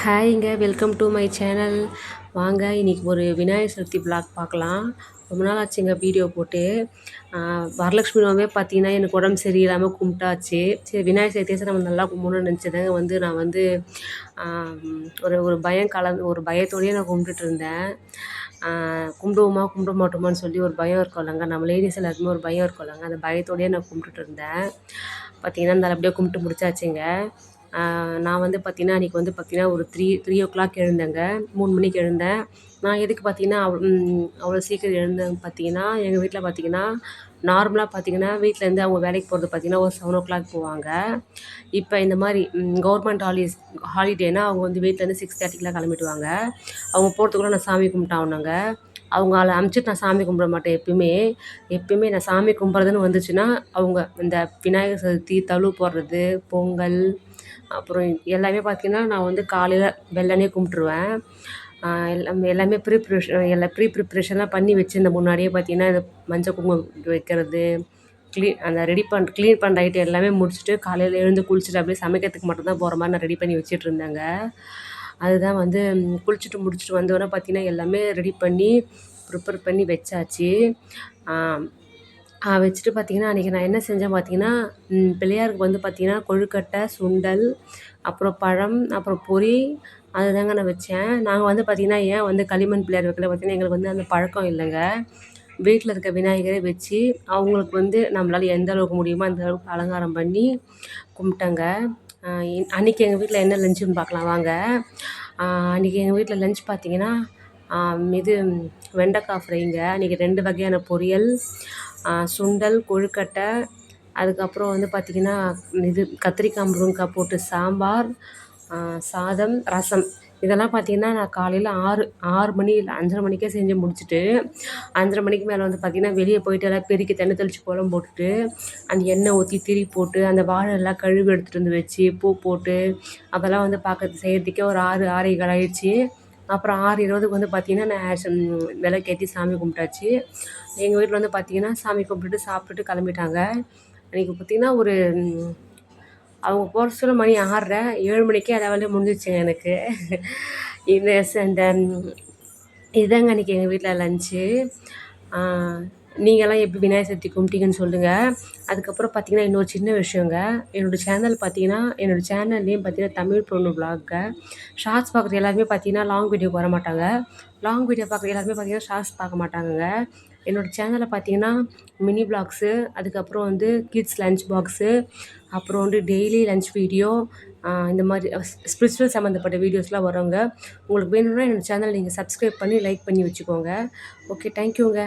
ஹாய்ங்க, welcome to my channel. வாங்க இன்னைக்கு ஒரு விநாயகர் சதுர்த்தி vlog பார்க்கலாம். ரொம்ப நாள் ஆச்சுங்க வீடியோ போட்டு. வரலட்சுமி நோம்பே பார்த்தீங்கன்னா எனக்கு உடம்பு சரியில்லாமல் கும்பிட்டாச்சு. சரி விநாயகர் சதுர்த்தியை நம்ம நல்லா கும்பிடணும்னு நினச்சதாங்க நான் ஒரு ஒரு பயம் கலந்து ஒரு பயத்தோடயே நான் கும்பிட்டுட்டு இருந்தேன். கும்பிடுவோமா கும்பிட மாட்டோமான்னு சொல்லி ஒரு பயம் இருக்கும் இல்லைங்க, நம்ம லேடிஸ் எல்லாருக்குமே ஒரு பயம் இருக்கும் இல்லைங்க, அந்த பயத்தோடயே நான் கும்பிட்டுட்டு இருந்தேன். பார்த்தீங்கன்னா அந்த அப்படியே கும்பிட்டு முடிச்சாச்சுங்க. நான் பார்த்தீங்கன்னா அன்றைக்கி ஒரு 3 எழுந்தேங்க. 3 மணிக்கு எழுந்தேன். நான் எதுக்கு பார்த்தீங்கன்னா அவ்வளோ சீக்கிரம் எழுந்தேன் பார்த்தீங்கன்னா, எங்கள் வீட்டில் பார்த்தீங்கன்னா நார்மலாக பார்த்தீங்கன்னா வீட்டிலேருந்து அவங்க வேலைக்கு போகிறது பார்த்தீங்கன்னா ஒரு 7 போவாங்க. இப்போ இந்த மாதிரி கவர்மெண்ட் ஹாலிடேனா அவங்க வீட்டிலேருந்து 6:30க்கெலாம் கிளம்பிடுவாங்க. அவங்க போகிறதுக்குள்ள நான் சாமி கும்பிட்டாகணுங்க. அவங்கள அனுப்பிச்சிட்டு நான் சாமி கும்பிட மாட்டேன் எப்பயுமே நான் சாமி கும்பிட்றதுன்னு வந்துச்சுன்னா, அவங்க இந்த விநாயகர் சதுர்த்தி, தழு போடுறது, பொங்கல், அப்புறம் எல்லாமே பார்த்தீங்கன்னா நான் காலையில் வெள்ளனே கும்பிட்ருவேன். எல்லாமே ப்ரீ ப்ரிப்ரேஷன்லாம் பண்ணி வச்சுருந்தேன் முன்னாடியே. பார்த்தீங்கன்னா இந்த மஞ்சள் குங்குமம் வைக்கிறது, க்ளீன் பண்ணுற ஐட்டம் எல்லாமே முடிச்சுட்டு காலையில் எழுந்து குளிச்சுட்டு அப்படியே சமைக்கிறதுக்கு மட்டும்தான் போகிற மாதிரி நான் ரெடி பண்ணி வச்சிட்ருந்தேங்க. அதுதான் குளிச்சுட்டு முடிச்சுட்டு வந்தோடனே பார்த்தீங்கன்னா எல்லாமே ரெடி பண்ணி ப்ரிப்பேர் பண்ணி வச்சாச்சு. வச்சுட்டு பார்த்தீங்கன்னா அன்றைக்கி நான் என்ன செஞ்சேன் பார்த்தீங்கன்னா, பிள்ளையாருக்கு பார்த்தீங்கன்னா கொழுக்கட்டை, சுண்டல், அப்புறம் பழம், அப்புறம் பொரி, அதுதாங்க நான் வச்சேன். நாங்கள் பார்த்தீங்கன்னா ஏன் களிமண் பிள்ளையார் வைக்கல பார்த்தீங்கன்னா, எங்களுக்கு அந்த பழக்கம் இல்லைங்க. வீட்டில் இருக்க விநாயகரே வச்சு அவங்களுக்கு நம்மளால் எந்த அளவுக்கு முடியுமோ அந்த அளவுக்கு அலங்காரம் பண்ணி கும்பிட்டேங்க. அன்றைக்கி எங்கள் வீட்டில் என்ன லஞ்சுன்னு பார்க்கலாம் வாங்க. அன்றைக்கி எங்கள் வீட்டில் லஞ்ச் பார்த்தீங்கன்னா இது வெண்டைக்காய் ஃப்ரைங்க. அன்றைக்கி 2 வகையான பொரியல், சுண்டல், கொழுக்கட்டை, அதுக்கப்புறம் பார்த்திங்கன்னா இது கத்திரிக்காய், முருங்கைக்காய் போட்டு சாம்பார், சாதம், ரசம். இதெல்லாம் பார்த்திங்கன்னா நான் காலையில் 6 மணி இல்லை 5:30 மணிக்கே செஞ்சு முடிச்சுட்டு, 5:30 மணிக்கு மேலே பார்த்திங்கன்னா வெளியே போயிட்டு எல்லாம் பெருக்கி தண்ணி தெளித்து கோலம் போட்டுட்டு, அந்த எண்ணெய் ஊற்றி திரி போட்டு அந்த வாழை எல்லாம் கழுவி எடுத்துகிட்டு வந்து வச்சு பூ போட்டு அதெல்லாம் செய்கிறதுக்கே ஒரு 6, 6:15 ஆயிடுச்சு. அப்புறம் 6:20க்கு பார்த்திங்கன்னா நான் விளக்கேத்தி சாமி கும்பிட்டாச்சு. எங்கள் வீட்டில் பார்த்திங்கன்னா சாமி கும்பிட்டுட்டு சாப்பிட்டுட்டு கிளம்பிட்டாங்க. அன்றைக்கி பார்த்திங்கன்னா அவங்க போகிற சொல்ல மணி 6:30, 7 மணிக்கே எல்லா வேலையும் முடிஞ்சிடுச்சுங்க எனக்கு. இந்த இதுதாங்க அன்றைக்கி எங்கள் வீட்டில் லன்ச்சு. நீங்கள்லாம் எப்படி விநாயகர் சதுர்த்தி கும்பிட்டீங்கன்னு சொல்லுங்கள். அதுக்கப்புறம் பார்த்திங்கன்னா இன்னொரு சின்ன விஷயங்க, என்னோடய சேனல் பார்த்திங்கன்னா என்னோடய சேனல் நேம் பார்த்திங்கன்னா தமிழ் பொண்ணு vlog. ஷார்ட்ஸ் பார்க்குற எல்லாருமே பார்த்திங்கன்னா லாங் வீடியோக்கு வர மாட்டாங்க. லாங் வீடியோ பார்க்குற எல்லாருமே பார்த்திங்கன்னா ஷார்ட்ஸ் பார்க்க மாட்டாங்கங்க. என்னோடய சேனலில் பார்த்திங்கன்னா மினி vlogs, அதுக்கப்புறம் கிட்ஸ் லஞ்ச் பாக்ஸு, அப்புறம் டெய்லி லஞ்ச் வீடியோ, இந்த மாதிரி ஸ்பிரிச்சுவல் சம்மந்தப்பட்ட வீடியோஸ்லாம் வருங்க. உங்களுக்கு வேணும்னா என்னோடய சேனல் நீங்கள் சப்ஸ்கிரைப் பண்ணி லைக் பண்ணி வச்சுக்கோங்க. ஓகே, தேங்க்யூங்க.